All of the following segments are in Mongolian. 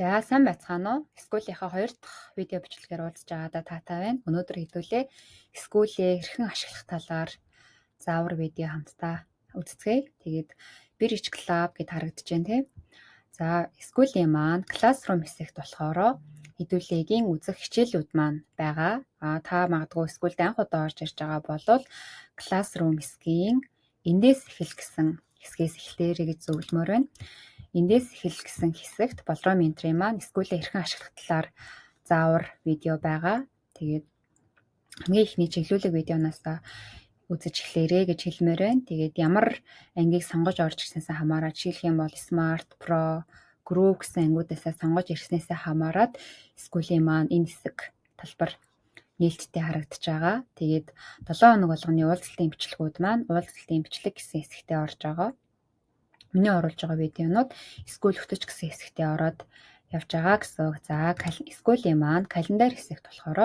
За сайн байцгаана уу? Скуулийнхаа 2 дахь видео бичлэгээр уулзж байгаадаа таатай байна. Өнөөдөр хэдүүлээ скуулээ хэрхэн ашиглах талаар заавар видео хамтдаа үздэцгээе. Тэгээд Bridge Club гэд харагдаж байна тийм. За скуулийн маань Classroom хэсэгт болохоор хэдүүлээгийн үзэх хичээлүүд маань байгаа. Та магадгүй скуулд анх удаа орж ирж байгаа бол Classroom хэсгийн эндээс эхэл гэсэн хэсгээс эхлээрэй гэж зөвлөмөр байна. Эндээс эхэл гэсэн хэсэгт болроо менторын маань скуулээ хэрхэн ашиглах талаар заавар видео байгаа. Тэгээд хамгийн ихний чиглүүлэг видеоноос үзэж эхлээрэй гэж хэлмээр байна. Тэгээд ямар ангийг сонгож орж ирснээсээ хамаарат жишээлх юм бол Smart, Pro, Group гэсэн ангиудаас сонгож ирснээсээ хамаарат скуулийн маань энэ хэсэг талбар нээлттэй харагдаж байгаа. Тэгээд 7 хоног болгоны уулзалтын бичлэгүүд маань уулзалтын бичлэг гэсэн хэсэгтээ орж байгаа. Миний оруулж байгаа видеонууд скул хөтөч гэсэн хэсэгтээ ороод явж байгаа гэсэн. За скуулийн маань календар хэсэгт болохоор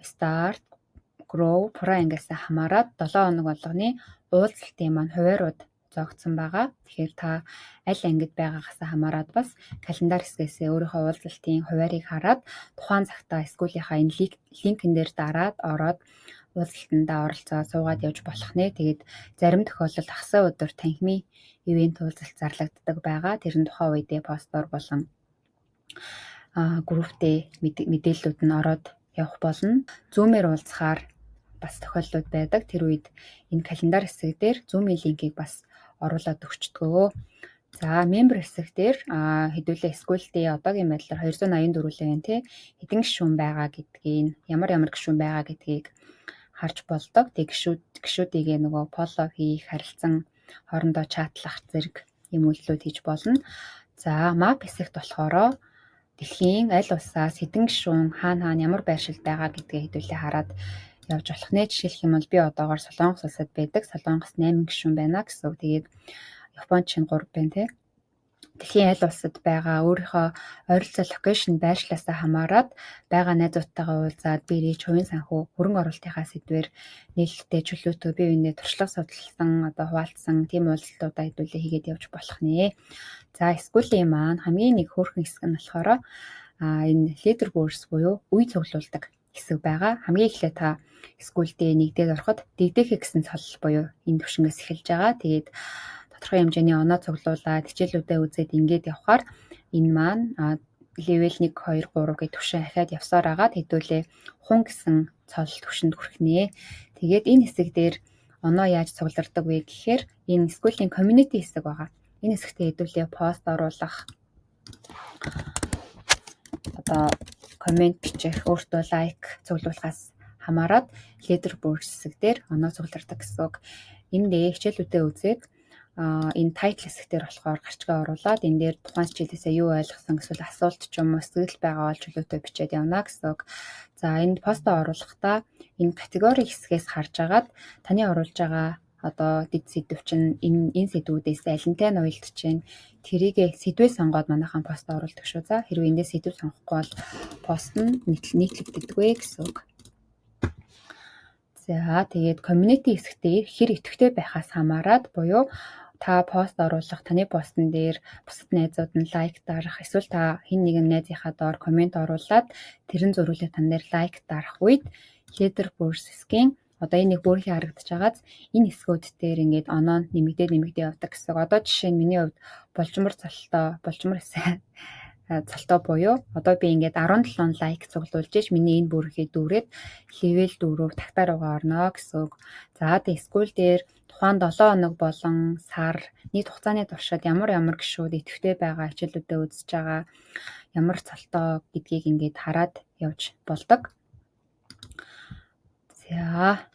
Start, Grow, Pro ангиас хамаарат 7 хоног болгоны уулзалтын маань хуваарууд зоогдсон байгаа. Тэгэхээр та аль ангид байгаагаас хамаарат бас календар хэсгээс өөрийнхөө уулзалтын хуваарийг хараад тухайн цагтаа скуулийнхаа энэ линкэн дээр дараад ороод уулзалтандаа оролцоод суугаад явж болох нэ. Тэгээд зарим тохиолдолд хагас өдөр танхимын ивент уулзалт зарлагддаг байгаа. Тэрэн тухайн үедээ постор болон групптэй мэдээллүүд нь ороод явах болно. Zoom-ээр уулзахаар бас тохиолдлууд байдаг. Тэр үед энэ календар хэсэг дээр Zoom-ийн линкийг бас оруулаад өгчдгөө. За member хэсэг дээр хэдүүлээ скуулдээ одоогийн байдлаар 284 лээ тий. Хэдэн гишүүн байгаа гэдгийг, ямар гишүүн байгаа гэдгийг харж болдог. Тэг гишүүдийг нөгөө follow хийх, харилцан хоорондоо чатлах зэрэг юм үйлдэлүүд хийж болно. За map хэсэгт болохоор дэлхийн аль улсаас хэдэн гишүүн хаана ямар байршилд байгаа гэдгээ хэдүүлээ хараад явж болох нэ. Жишээлх юм бол би одоогоор Солонгос улсад байдаг. Солонгос 8 гишүүн байна гэсэн. Тэгээд Японд чинь 3 байна тий. Дэлхийн аль улсад байгаа өөрийнхөө ойролцоо локейшн байршлаасаа хамаарат байгаа найзуудтайгаа уулзаад бэрийж хувийн санхүү хөрөнгө оруулалтынхаа сэдвээр нээлттэй чөлөөтэй бие биенээ туршлага судалсан хуваалцсан тийм уулзалтуудаа хэдүүлээ хийгээд явж болох нэ. За скуулийн маань хамгийн нэг хөөрхөн хэсэг нь болохоор энэ leaderboards буюу үе цуглуулдаг хэсэг байгаа. Хамгийн эхлээ та скуулдээ нэгдээд ороход дэгдэхэ гэсэн цолол буюу энэ төвшнгөөс эхэлж байгаа. Тэгээд тодорхой хэмжээний оноо цуглуулад хичээлүүдээ үзээд ингээд явхаар энэ маань level 1 2 3 гэх түвшин ахаад явсаар агаад хэдүүлээ хун гэсэн цолол түвшинд хүрэх нэ. Тэгээд энэ хэсэг дээр оноо яаж цуглардаг вэ гэхээр энэ скуулийн community хэсэг байгаа. Энэ хэсэгтээ хэдүүлээ пост оруулах, коммент бичих, өөртөө лайк цуглуулахаас хамаарат leaderboard хэсэг дээр оноо цуглардаг гэсэн үг. Эндээ хичээлүүдээ үзээд энэ title хэсгээр болохоор гарчгаа оруулаад энэ дээр тухайн хичээлээсээ юу ойлгосон эсвэл асуулт ч юм уу сэтгэл байгаа бол чөлөөтэй бичээд явна гэсэн үг. За энд постоо оруулахдаа энэ категори хэсгээс харж агаад таны оруулж байгаа дид сэдв чинь энэ сэдвүүдээс алинтай нь уялдаж байна. Тэрийгэ сэдвээ сонгоод манайхан пост оруулдаг шүү. За хэрвээ эндээс сэдв сонгохгүй бол пост нь нийтлэгддэг гэсэн үг. За тэгээд community хэсэгтээ хэр идэвхтэй байхаас хамаарат буюу та пост оруулах, таны постн дээр бусад найзууд нь лайк дарах, эсвэл та хэн нэгэн найзынхаа доор коммент оруулаад тэрэн зөрүүлээ тань дээр лайк дарах үед leaderboard хэсгийн энэ нэг бүрхий харагдаж байгааз энэ хэсгүүд дээр ингээд оноо нэмэгдээд явдаг гэсэн. Одоо жишээ нь миний хувьд булчмар цолтой буюу би ингээд 17 лайк цуглуулж иж миний энэ бүрхий дүүрээд level 4-өөр тагтаар угаа орно гэсэн үг. За скул дээр тухайн 7 хоног болон сар нийт хугацааны туршид ямар гишүүд идэвхтэй байгаа хичээлүүдэд үзэж байгаа ямар цолтой гэдгийг ингээд хараад явж болдог. За